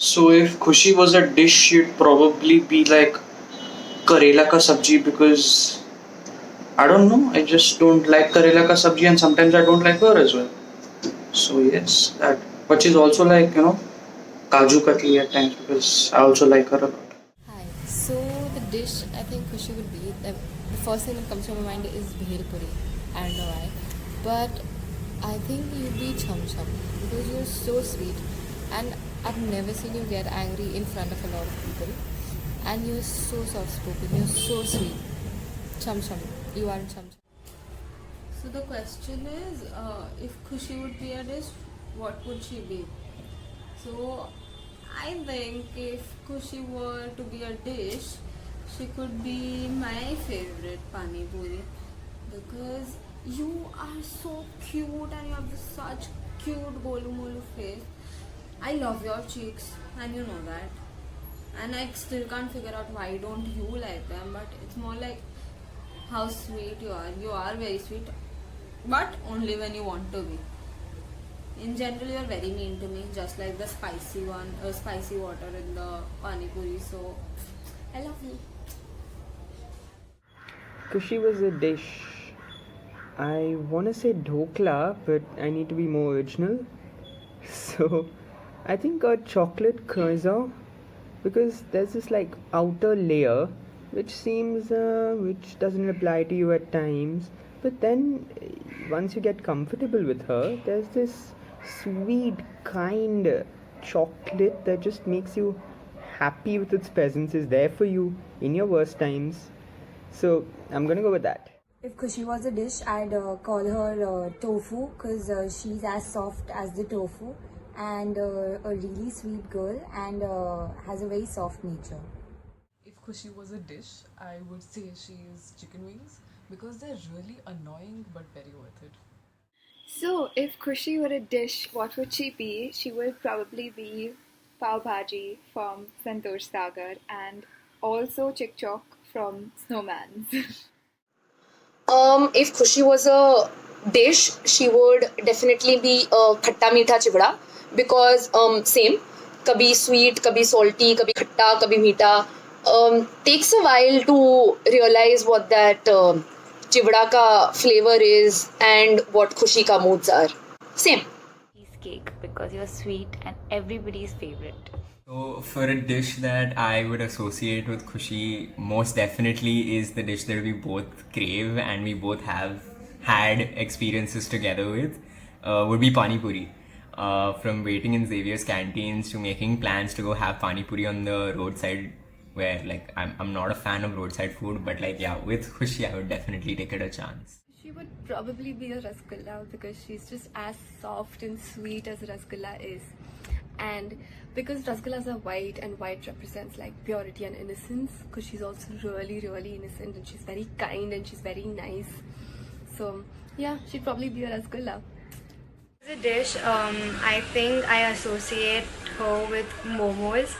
So if Khushi was a dish, she'd probably be like Karela ka sabji because I don't know. I just don't like Karela ka sabji, and sometimes I don't like her as well. So yes, that. But she's also like Kaju Katli at times because I also like her a lot. Hi. So the dish I think Kushi would be the first thing that comes to my mind is bhel puri. I don't know why, but I think you'd be chum chum because you're so sweet, and I've never seen you get angry in front of a lot of people, and you're so soft spoken. You're so sweet. Chum chum. You are chum chum. So the question is, if Kushi would be a dish, what would she be? So I think if Kushi were to be a dish, she could be my favorite pani puri because you are so cute and you have this such cute golu molu face. I love your cheeks and you know that. And I still can't figure out why don't you like them, but it's more like how sweet you are. You are very sweet, but only when you want to be. In general, you're very mean to me, just like the spicy water in the pani puri. So, I love you. Kushi was a dish. I want to say dhokla, but I need to be more original. So, I think a chocolate croissant because there's this like outer layer which doesn't apply to you at times, but then once you get comfortable with her, there's this sweet, kind chocolate that just makes you happy with its presence, is there for you in your worst times. So, I'm gonna go with that. If Kushi was a dish, I'd call her tofu because she's as soft as the tofu and a really sweet girl and has a very soft nature. If Khushi was a dish, I would say she is chicken wings because they're really annoying but very worth it. So, if Kushi were a dish, what would she be? She would probably be pav bhaji from Santosh Sagar and also Chick Chok from Snowman's. If Khushi was a dish, she would definitely be a khatta meetha chivda because same, kabhi sweet, kabhi salty, kabhi khatta, kabhi meetha. Takes a while to realize what that chivda ka flavor is and what Khushi ka moods are. Same. Cheesecake because you're sweet and everybody's favorite. So, for a dish that I would associate with Khushi, most definitely is the dish that we both crave and we both have had experiences together with, would be Pani Puri. From waiting in Xavier's canteens to making plans to go have Pani Puri on the roadside, where like I'm not a fan of roadside food, but like yeah, with Khushi I would definitely take it a chance. She would probably be a rasgulla because she's just as soft and sweet as a rasgulla is. And because rasgullas are white and white represents like purity and innocence, because she's also really, really innocent and she's very kind and she's very nice. So, yeah, she'd probably be a rasgulla. As a dish, I think I associate her with momos.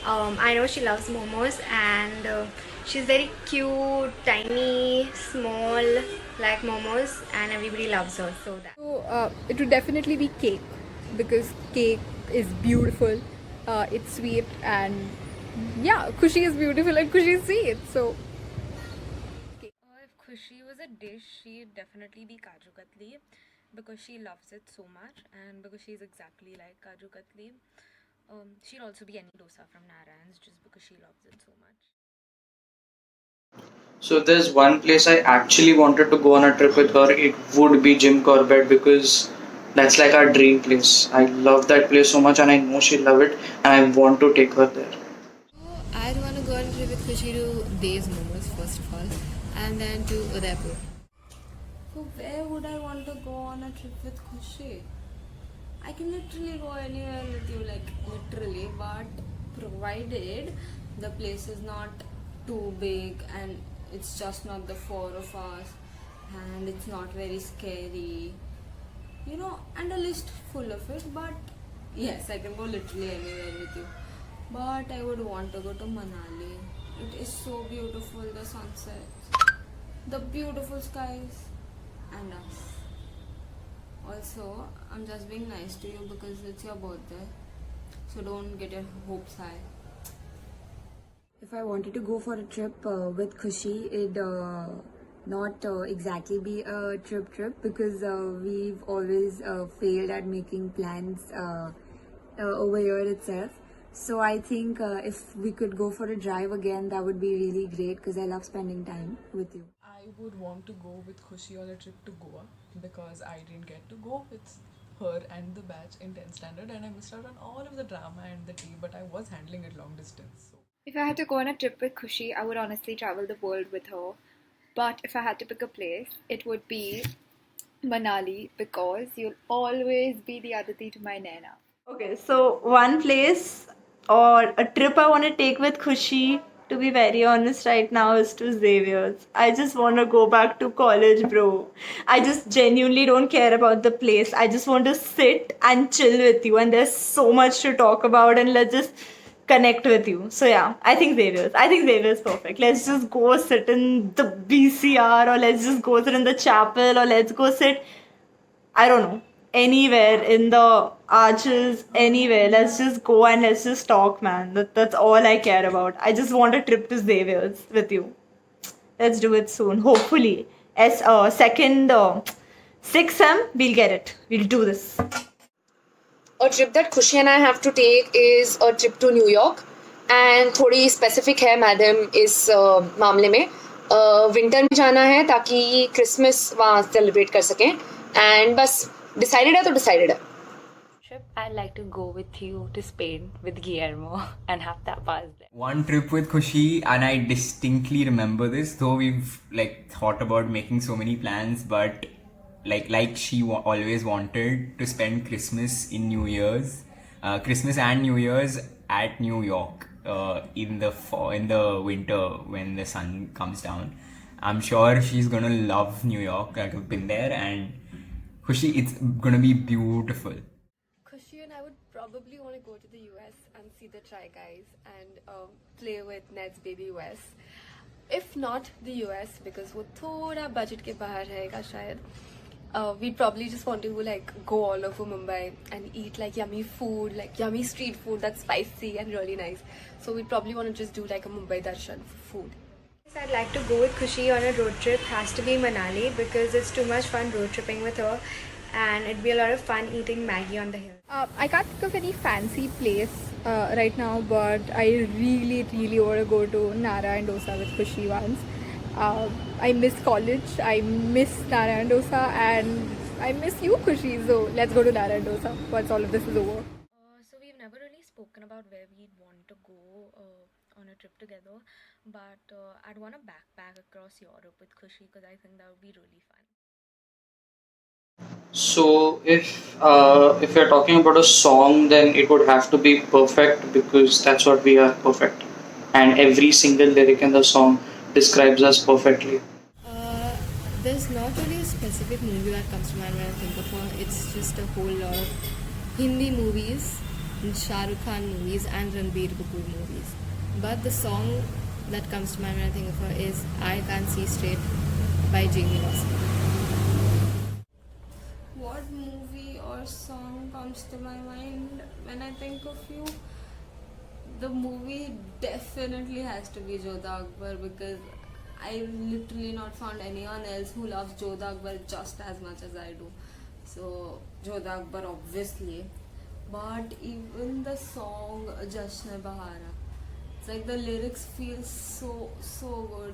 I know she loves momos and she's very cute, tiny, small, like momos, and everybody loves her. So, it would definitely be cake because cake is beautiful, it's sweet, and yeah, Kushi is beautiful and Kushi is sweet. So, If Khushi was a dish, she'd definitely be Kaju Katli because she loves it so much and because she's exactly like Kaju Katli. She'd also be any dosa from Narayan's just because she loves it so much. So if there's one place I actually wanted to go on a trip with her, it would be Jim Corbett because that's like our dream place. I love that place so much and I know she'll love it and I want to take her there. So, I'd want to go on a trip with Kushi to Dave's Momos first of all, and then to Udaipur. So where would I want to go on a trip with Kushi? I can literally go anywhere with you, like literally, but provided the place is not too big and it's just not the four of us and it's not very scary, and a list full of it. But yes, I can go literally anywhere with you. But I would want to go to Manali. It is so beautiful, the sunsets, the beautiful skies, and us. Also, I'm just being nice to you because it's your birthday. So don't get your hopes high. If I wanted to go for a trip with Khushi, it'd not exactly be a trip because we've always failed at making plans over here itself. So I think if we could go for a drive again, that would be really great because I love spending time with you. I would want to go with Khushi on a trip to Goa because I didn't get to go with her and the batch in 10th standard and I missed out on all of the drama and the tea, but I was handling it long distance. So If I had to go on a trip with Kushi, I would honestly travel the world with her. But if I had to pick a place, it would be Manali because you'll always be the Aditi to my Naina. Okay, so one place or a trip I want to take with Khushi, to be very honest, right now is to Xavier's. I just want to go back to college, bro. I just genuinely don't care about the place. I just want to sit and chill with you, and there's so much to talk about, and let's just connect with you. So yeah, I think Xavier's. I think Xavier's perfect. Let's just go sit in the BCR, or let's just go sit in the chapel, or let's go sit, I don't know, anywhere in the arches, anywhere. Let's just go and let's just talk, man. That's all I care about. I just want a trip to Xavier's with you. Let's do it soon. Hopefully, as second 6M, we'll get it. We'll do this. A trip that Khushi and I have to take is a trip to New York. And थोड़ी specific है madam इस मामले में winter में जाना है ताकि Christmas वहाँ सेलिब्रेट कर सकें एंड बस डिसाइडेड है तो डिसाइडेड है. Trip, I'd like to go with you to Spain with Guillermo and have tapas there. One trip with Khushi, and I distinctly remember this, though we've like thought about making so many plans, but like she always wanted to spend Christmas in New Year's, Christmas and New Year's at New York in the winter when the sun comes down. I'm sure she's gonna love New York. Like, I've been there, and Khushi, it's gonna be beautiful. Khushi and I would probably want to go to the US and see the Try Guys and play with Ned's Baby US. If not the US, because वो थोड़ा budget के बाहर रहेगा शायद. We'd probably just want to like go all over Mumbai and eat like yummy food, like yummy street food that's spicy and really nice. So we'd probably want to just do like a Mumbai darshan for food. I'd like to go with Khushi on a road trip has to be Manali because it's too much fun road tripping with her and it'd be a lot of fun eating Maggie on the hill. I can't think of any fancy place right now, but I really want to go to Nara and Dosa with Khushi once. I miss college, I miss Nara and Dosa, and I miss you, Khushi. So let's go to Nara and Dosa once all of this is over. So we've never really spoken about where we'd want to go on a trip together, but I'd want to backpack across Europe with Khushi because I think that would be really fun. So if you're talking about a song, then it would have to be perfect because that's what we are, perfect, and every single lyric in the song describes us perfectly. There's not really a specific movie that comes to mind when I think of her. It's just a whole lot of Hindi movies, Shah Rukh Khan movies, and Ranbir Kapoor movies. But the song that comes to mind when I think of her is I Can't See Straight by Jamie Lawson. What movie or song comes to my mind when I think of you? The movie definitely has to be Jodha Akbar because I literally not found anyone else who loves Jodha Akbar just as much as I do. So Jodha Akbar obviously, but even the song Jashn-e-Bahara, it's like the lyrics feel so good,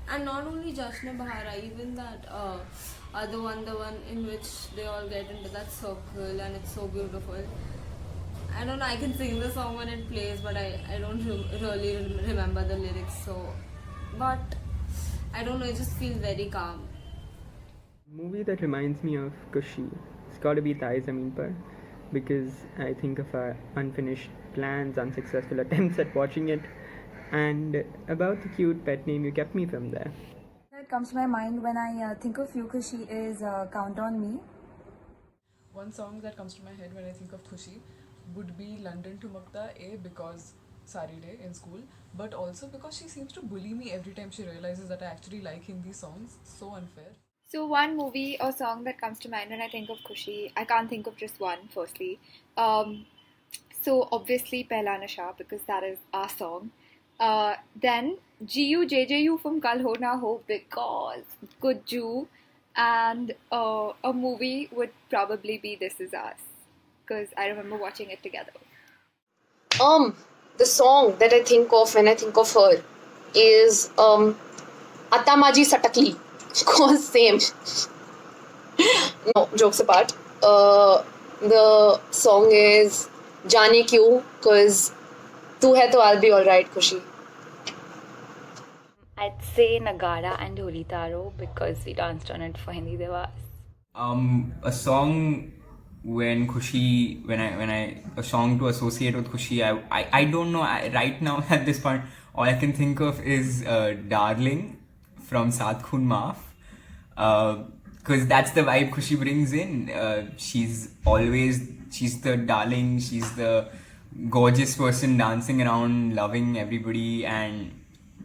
and not only Jashn-e-Bahara, even that other one, the one in which they all get into that circle and it's so beautiful. I don't know, I can sing the song when it plays, but I don't really remember the lyrics. So, but I don't know, it just feels very calm. Movie that reminds me of Kushi, it's got to be Thai Zameen Par, because I think of our unfinished plans, unsuccessful attempts at watching it, and about the cute pet name you kept me from there. That comes to my mind when I think of you, Khushi, is Count on Me. one song that comes to my head when I think of Khushi would be London to Makta, because Sari Day in school, but also because she seems to bully me every time she realizes that I actually like Hindi songs. So unfair. So one movie or song that comes to mind when I think of Khushi, I can't think of just one, firstly. So obviously Pehla Nasha because that is our song. Then GUJJU from Kal Ho Na Ho because Good Ju, and a movie would probably be This Is Us because I remember watching it together. The song that I think of when I think of her is Atamaji Satakli. Cause same. No, jokes apart. The song is Jaane Kyun, cause Tu hai to I'll be alright, Khushi. I'd say Nagara and Holi Taro because we danced on it for Hindi Devas. A song a song to associate with Khushi. I don't know. Right now at this point, all I can think of is "Darling" from Saath Khoon Maaf. Because that's the vibe Khushi brings in. She's the darling. She's the gorgeous person dancing around, loving everybody, and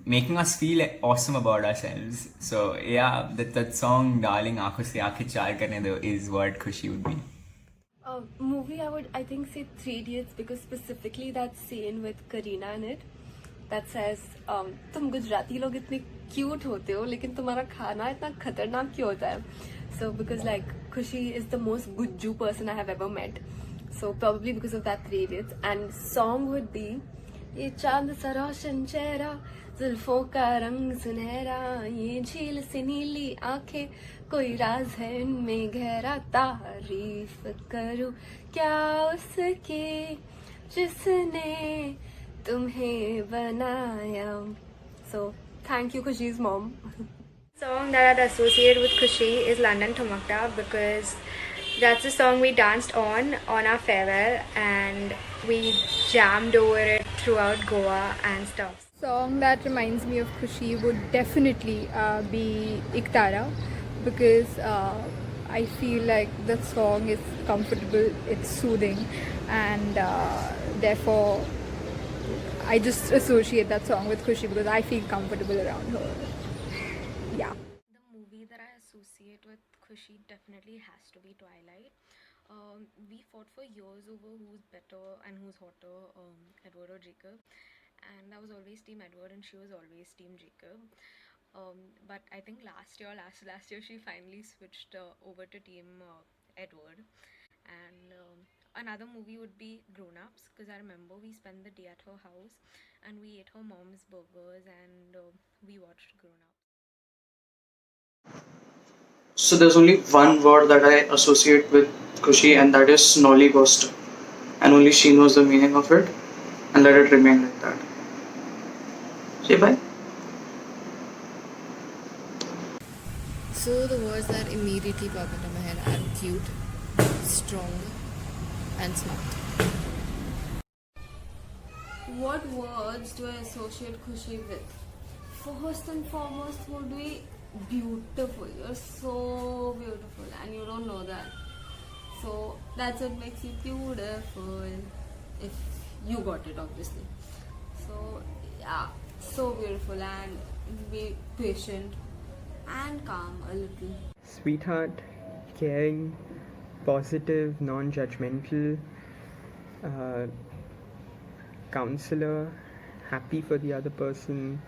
making us feel awesome about ourselves. So yeah, that song "Darling Aankhon se aankhein char karne do" is what Khushi would be. Movie I think say Three Idiots because specifically that scene with Kareena in it that says तुम गुजराती लोग इतने cute होते हो लेकिन तुम्हारा खाना इतना खतरनाक क्यों होता है. So because like Khushi is the most gujju person I have ever met, so probably because of that Three Idiots. And song would be ये चांद सा रोशन चेहरा जुल्फों का रंग सुनहरा ये झील से नीली आंखें कोई राज है इनमें गहरा तारीफ करूं क्या उसकी जिसने तुम्हें बनाया. So thank you Khushi's mom. Song that I'd associate with Khushi is London Thumakta because that's the song we danced on our farewell and we jammed over it throughout Goa and stuff. Song that reminds me of Khushi would definitely be Iktara because I feel like the song is comfortable, it's soothing, and therefore I just associate that song with Khushi because I feel comfortable around her. Yeah. The movie that I associate with Khushi definitely has to be Twilight. We fought for years over who's better and who's hotter, Edward or Jacob. And I was always Team Edward and she was always Team Jacob. But I think last year she finally switched over to Team Edward. And another movie would be Grown Ups because I remember we spent the day at her house and we ate her mom's burgers and we watched Grown Ups. So there's only one word that I associate with Khushi, and that is Snolly Ghost. And only she knows the meaning of it, and let it remain like that. Say bye. So the words that immediately pop into my head are cute, strong, and smart. What words do I associate Khushi with? First and foremost would be beautiful. You're so beautiful and you don't know that. So that's what makes you beautiful. If you got it, obviously. So yeah, so beautiful and be patient and calm a little. Sweetheart, caring, positive, non-judgmental, counselor, happy for the other person,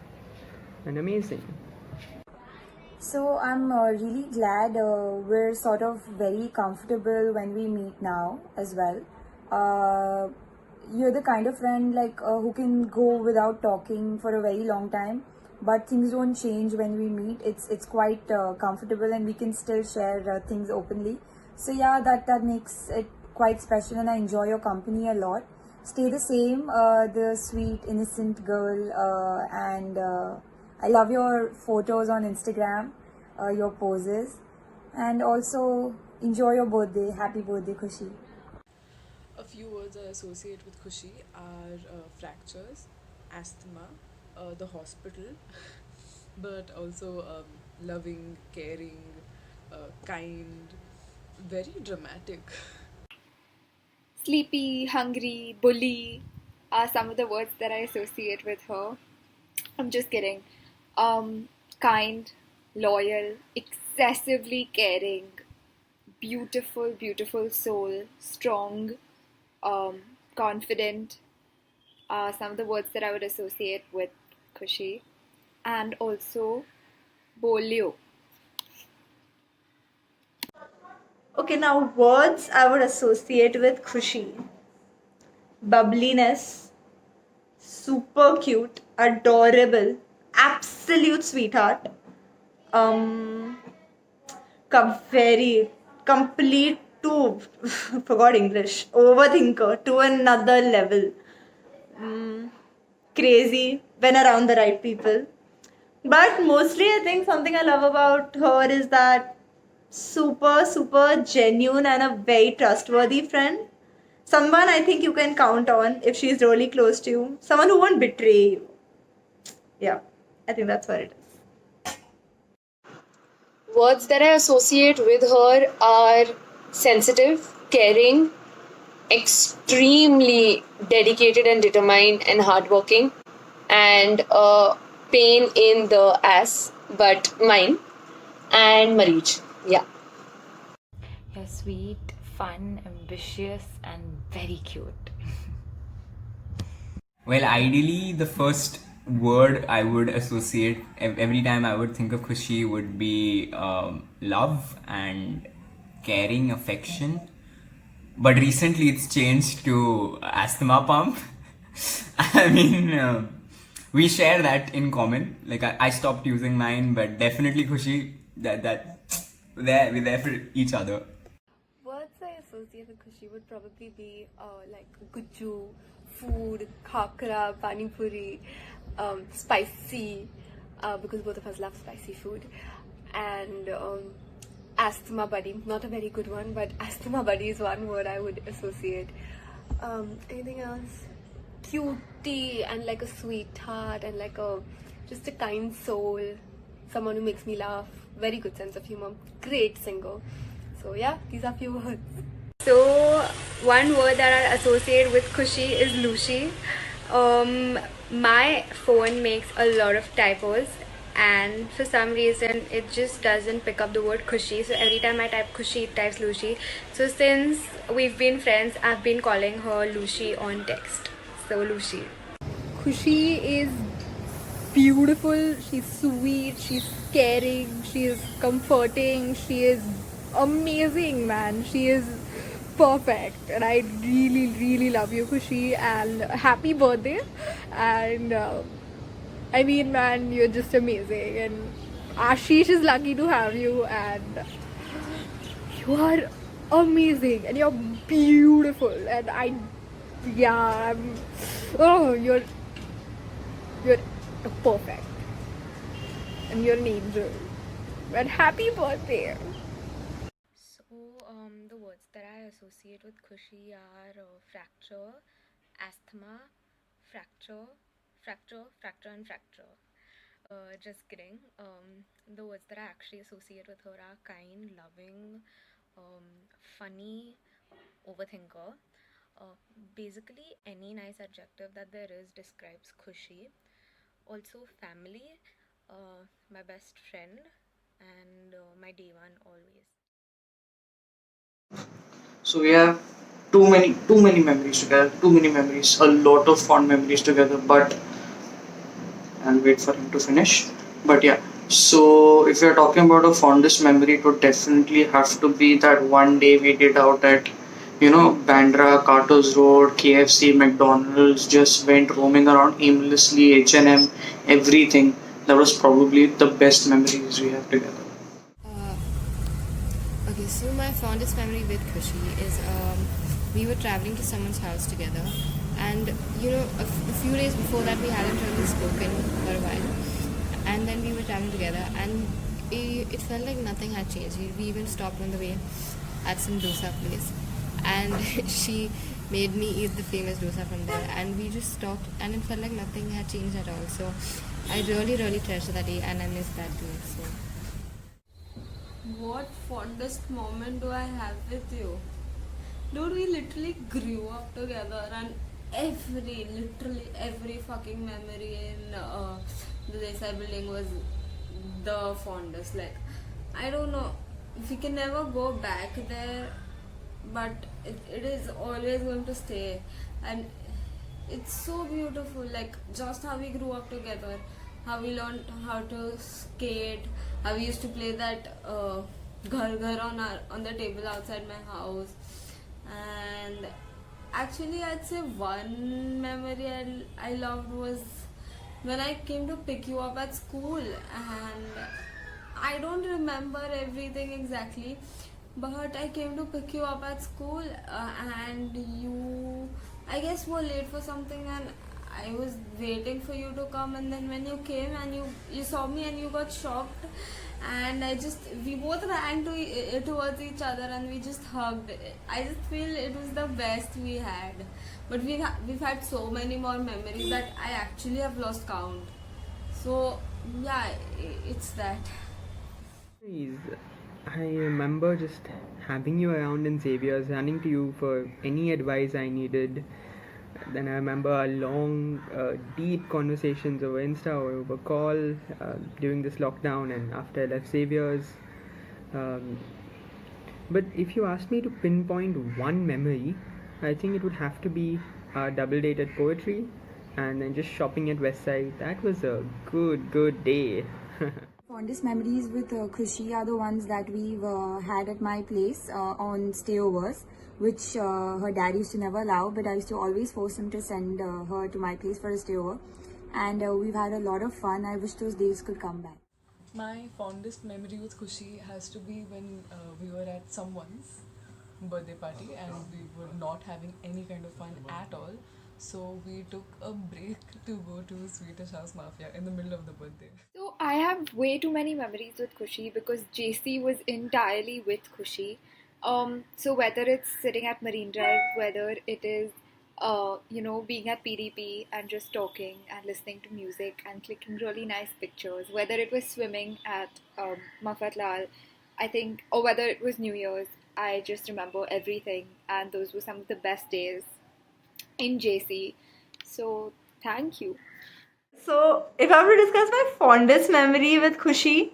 and amazing. So I'm really glad we're sort of very comfortable when we meet now as well. You're the kind of friend like who can go without talking for a very long time, but things don't change when we meet. It's quite comfortable and we can still share things openly. So yeah, that makes it quite special and I enjoy your company a lot. Stay the same, the sweet innocent girl, and I love your photos on Instagram, your poses, and also enjoy your birthday. Happy birthday, Khushi. A few words I associate with Khushi are fractures, asthma, the hospital, but also loving, caring, kind, very dramatic. Sleepy, hungry, bully are some of the words that I associate with her. I'm just kidding. Kind, loyal, excessively caring, beautiful, beautiful soul, strong, confident are some of the words that I would associate with Khushi. And also Bolio. Okay, now words I would associate with Khushi. Bubbliness, super cute, adorable, absolute sweetheart. Um, very complete to forgot English. Overthinker to another level. Crazy when around the right people. But mostly, I think something I love about her is that super genuine and a very trustworthy friend. Someone I think you can count on if she's really close to you. Someone who won't betray you. Yeah, I think that's what it is. Words that I associate with her are sensitive, caring, extremely dedicated and determined and hardworking, and pain in the ass, but mine, and Marich. Yeah. You're sweet, fun, ambitious, and very cute. Well, ideally, the first word I would associate every time I would think of Khushi would be love and caring, affection. But recently it's changed to asthma pump. I mean, we share that in common. Like I stopped using mine, but definitely Khushi, we're there for each other. Words I associate with Khushi would probably be like guju, food, khakra, pani puri, spicy, because both of us love spicy food, and asthma buddy. Not a very good one, but asthma buddy is one word I would associate. Anything else? Cutie and like a sweetheart and like a just a kind soul, someone who makes me laugh. Very good sense of humor. Great singer. So yeah, these are few words. So, one word that I associate with Khushi is Lucy. My phone makes a lot of typos, and for some reason, it just doesn't pick up the word Khushi. So, every time I type Khushi, it types Lucy. So, since we've been friends, I've been calling her Lucy on text. So, Lucy. Khushi is beautiful, she's sweet, she's caring, she is comforting, she is amazing, man. She is perfect, and I really love you, Khushi, and happy birthday. And I mean, man, you're just amazing, and Ashish is lucky to have you, and you are amazing, and you're beautiful, and yeah, oh, you're perfect, and you're an angel, and happy birthday. So, the words that I associate with Khushi are fracture, asthma, fracture, and fracture. Just kidding. The words that I actually associate with her are kind, loving, funny, overthinker. Uh, Basically, any nice adjective that there is describes Khushi. Also, family, my best friend, and my day one always. So we have too many memories together, too many memories, a lot of fond memories together. But I'll wait for him to finish. But yeah, so if you're talking about a fondest memory, it would definitely have to be that one day we did out at, Bandra, Carter's Road, KFC, McDonald's, just went roaming around aimlessly, H&M, everything. That was probably the best memories we have together. Uh, okay, so my fondest memory with Khushi is we were traveling to someone's house together, and a few days before that we hadn't really spoken for a while, and then we were traveling together, and it felt like nothing had changed. We even stopped on the way at some dosa place, and she made me eat the famous dosa from there, and we just talked, and it felt like nothing had changed at all. So I really treasure that day, and I miss that day. So What fondest moment do I have with you? Dude, we literally grew up together, and literally every fucking memory in the Desai building was the fondest. Like, I don't know, we can never go back there, but it is always going to stay. And it's so beautiful, like just how we grew up together, how we learned how to skate, how we used to play that ghar ghar on the table outside my house. And actually, I'd say one memory I loved was when I came to pick you up at school. And I don't remember everything exactly, but I came to pick you up at school, and you, I guess, were late for something, and I was waiting for you to come. And then when you came and you saw me and you got shocked, and we both ran towards each other and we just hugged. I just feel it was the best we had, but we've had so many more memories that I actually have lost count. So yeah, it's that. Please, I remember just having you around in Xavier's, running to you for any advice I needed. Then I remember our long, deep conversations over Insta or over call during this lockdown and after I left Xavier's. Um, but if you ask me to pinpoint one memory, I think it would have to be our double date at poetry and then just shopping at Westside. That was a good day. Fondest memories with Khushi are the ones that we've had at my place on stayovers, which her dad used to never allow, but I used to always force him to send her to my place for a stayover. And we've had a lot of fun. I wish those days could come back. My fondest memory with Khushi has to be when we were at someone's birthday party and we were not having any kind of fun at all. So we took a break to go to Swedish House Mafia in the middle of the birthday. So I have way too many memories with Kushi because JC was entirely with Kushi. So whether it's sitting at Marine Drive, whether it is, being at PDP and just talking and listening to music and clicking really nice pictures, whether it was swimming at Mafatlal, I think, or whether it was New Year's, I just remember everything, and those were some of the best days in JC. So thank you. So, if I were to discuss my fondest memory with Khushi,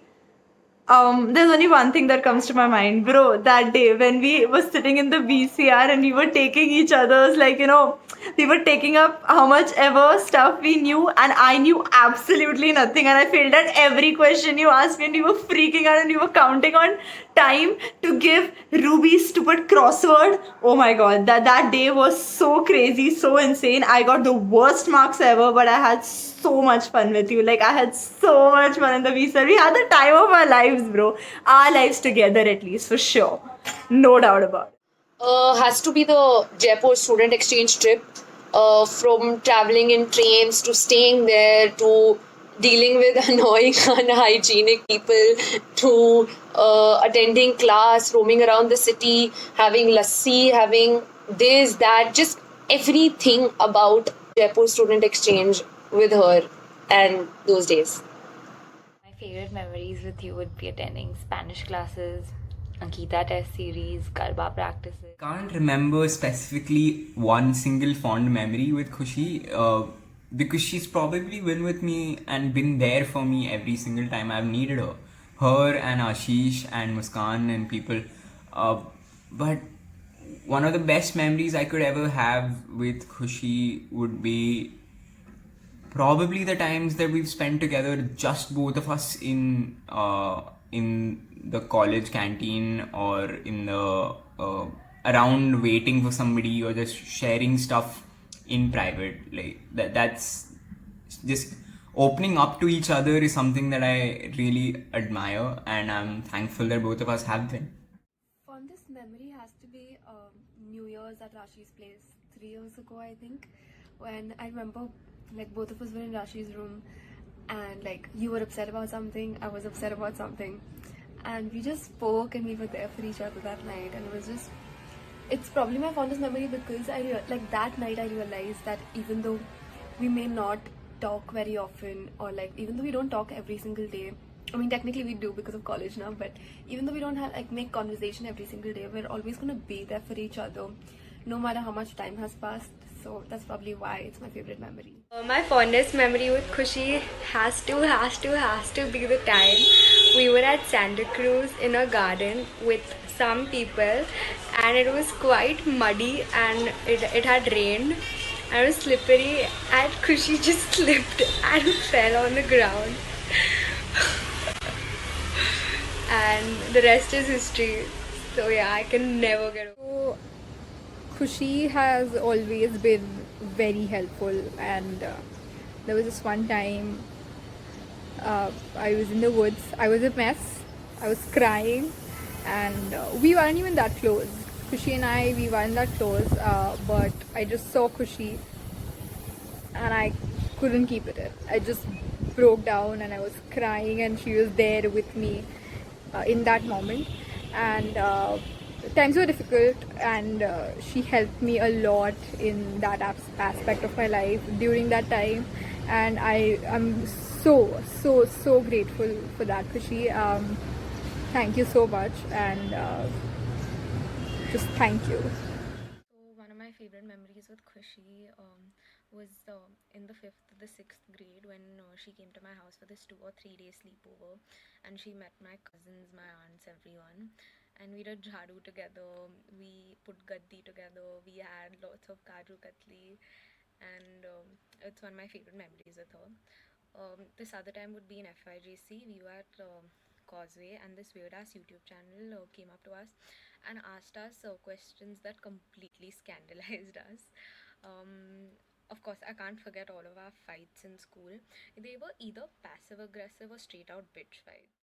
there's only one thing that comes to my mind, bro. That day when we were sitting in the VCR and we were taking each other's, we were taking up how much ever stuff we knew, and I knew absolutely nothing. And I failed at every question you asked me, and we were freaking out and we were counting on time to give Ruby's stupid crossword. Oh my god, that day was so crazy, so insane. I got the worst marks ever, but I had so much fun with you. Like, I had so much fun in the VCR. We had the time of our lives, bro. Our lives together, at least, for sure. No doubt about it. Has to be the Jaipur student exchange trip. From traveling in trains to staying there to dealing with annoying, unhygienic people to attending class, roaming around the city, having lassi, having this, that, just everything about Jaipur student exchange with her and those days. My favorite memories with you would be attending Spanish classes, Ankita test series, Garba practices. Can't remember specifically one single fond memory with Khushi because she's probably been with me and been there for me every single time I've needed her. Her and Ashish and Muskan and people. But one of the best memories I could ever have with Khushi would be probably the times that we've spent together, just both of us in the college canteen or in the around waiting for somebody or just sharing stuff in private. Like that's just opening up to each other is something that I really admire, and I'm thankful that both of us have been. Fondest memory has to be New Year's at Rashi's place 3 years ago, I think, when I remember both of us were in Rashi's room and you were upset about something, I was upset about something, and we just spoke and we were there for each other that night, and it's probably my fondest memory because that night I realized that even though we may not talk very often, or even though we don't talk every single day, I mean technically we do because of college now, but even though we don't have make conversation every single day, we're always gonna be there for each other, no matter how much time has passed. So that's probably why it's my favorite memory. My fondest memory with Khushi has to be the time we were at Santa Cruz in a garden with some people, and it was quite muddy and it had rained and it was slippery, and Khushi just slipped and fell on the ground. And the rest is history. So yeah, I can never get over. So, Khushi has always been very helpful, and there was this one time I was in the woods. I was a mess. I was crying, and we weren't even that close. Khushi and I, we weren't that close, but I just saw Khushi and I couldn't keep it in. I just broke down and I was crying, and she was there with me in that moment. And times were difficult, and she helped me a lot in that aspect of my life during that time. And I am so grateful for that, Kushi. Thank you so much, and just thank you. So one of my favorite memories with Khushi was in the fifth, the sixth grade when she came to my house for this 2 or 3 day sleepover, and she met my cousins, my aunts, everyone, and we did jhadu together. We put gaddi together. We had lots of kaju katli, and it's one of my favorite memories with her. This other time would be in FIGC. We were at Causeway, and this weird ass YouTube channel came up to us and asked us questions that completely scandalized us. Of course, I can't forget all of our fights in school. They were either passive aggressive or straight out bitch fights.